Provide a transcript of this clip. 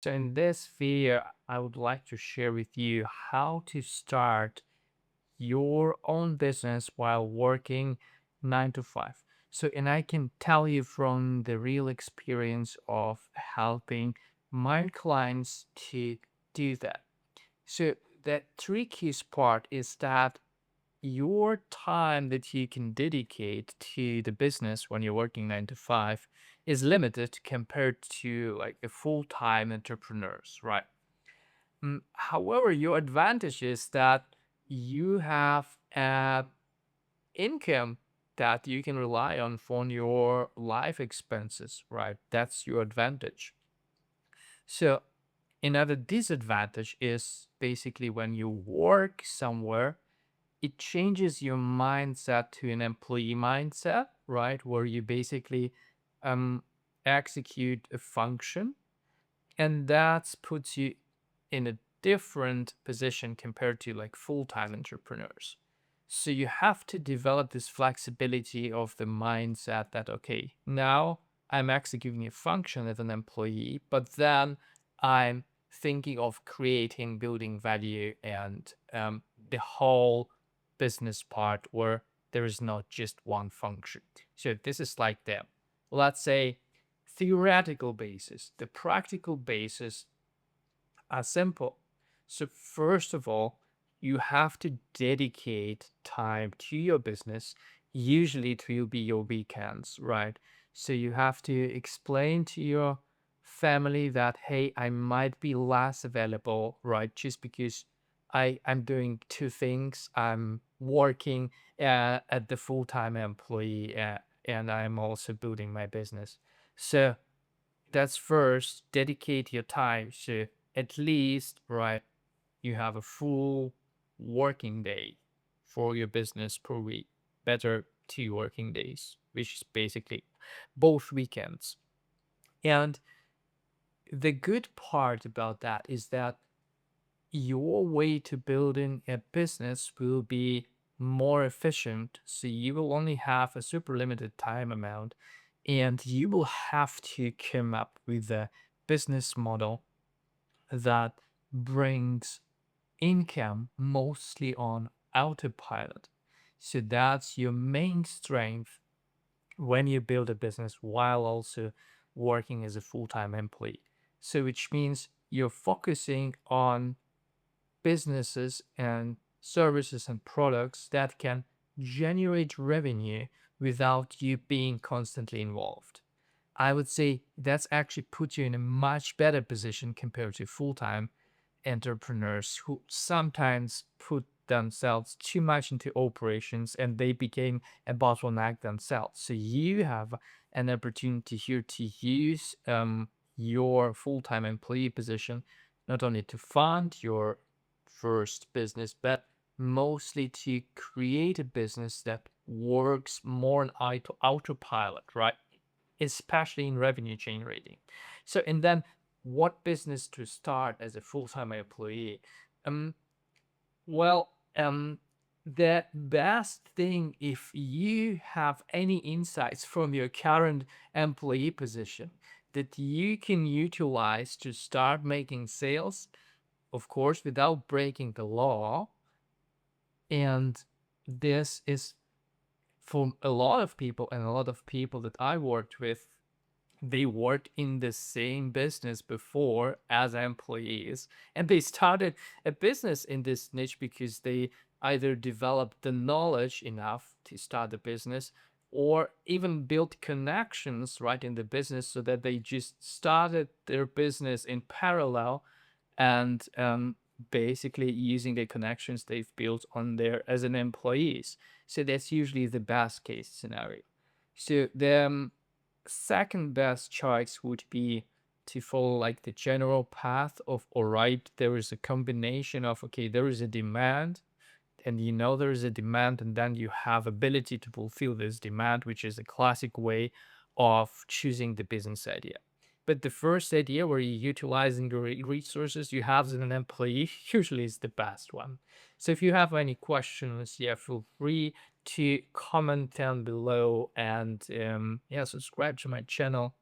So in this video, I would like to share with you how to start your own business while working 9 to 5. So, and I can tell you from the real experience of helping my clients to do that. So, the trickiest part is that your time that you can dedicate to the business when you're working 9 to 5 is limited compared to like a full-time entrepreneurs, right? However, your advantage is that you have an income that you can rely on for your life expenses, right? That's your advantage. So another disadvantage is basically when you work somewhere, it changes your mindset to an employee mindset, right? Where you basically um, execute a function, and that puts you in a different position compared to like full-time entrepreneurs. So you have to develop this flexibility of the mindset that, okay, now I'm executing a function as an employee, but then I'm thinking of creating, building value, and the whole business part where there is not just one function. So this is like the, let's say, theoretical basis. The practical basis are simple. So, first of all, you have to dedicate time to your business. Usually, it will be your weekends, right? So, you have to explain to your family that, hey, I might be less available, right? Just because I'm doing two things. I'm working at the full time employee, and I'm also building my business. So, that's first, dedicate your time. So at least, right, you have a full working day for your business per week. Better 2 working days, which is basically both weekends. And the good part about that is that your way to building a business will be more efficient. So you will only have a super limited time amount, and you will have to come up with a business model that brings income mostly on autopilot. So that's your main strength when you build a business while also working as a full-time employee. So which means you're focusing on businesses and services and products that can generate revenue without you being constantly involved. I would say that's actually put you in a much better position compared to full-time entrepreneurs who sometimes put themselves too much into operations and they became a bottleneck themselves. So you have an opportunity here to use your full-time employee position not only to fund your first business, but mostly to create a business that works more on autopilot, right? Especially in revenue generating. So, and then what business to start as a full-time employee? Um, well, the best thing if you have any insights from your current employee position that you can utilize to start making sales, of course, without breaking the law. And this is for a lot of people, and a lot of people that I worked with, they worked in the same business before as employees, and they started a business in this niche because they either developed the knowledge enough to start a business or even built connections right in the business so that they just started their business in parallel and basically using the connections they've built on there as an employees. So that's usually the best case scenario. So the second best choice would be to follow like the general path of, all right, there is a combination of, okay, there is a demand, and you know there is a demand, and then you have ability to fulfill this demand, which is a classic way of choosing the business idea. But the first idea where you're utilizing the resources you have as an employee usually is the best one. So if you have any questions, yeah, feel free to comment down below, and yeah, subscribe to my channel.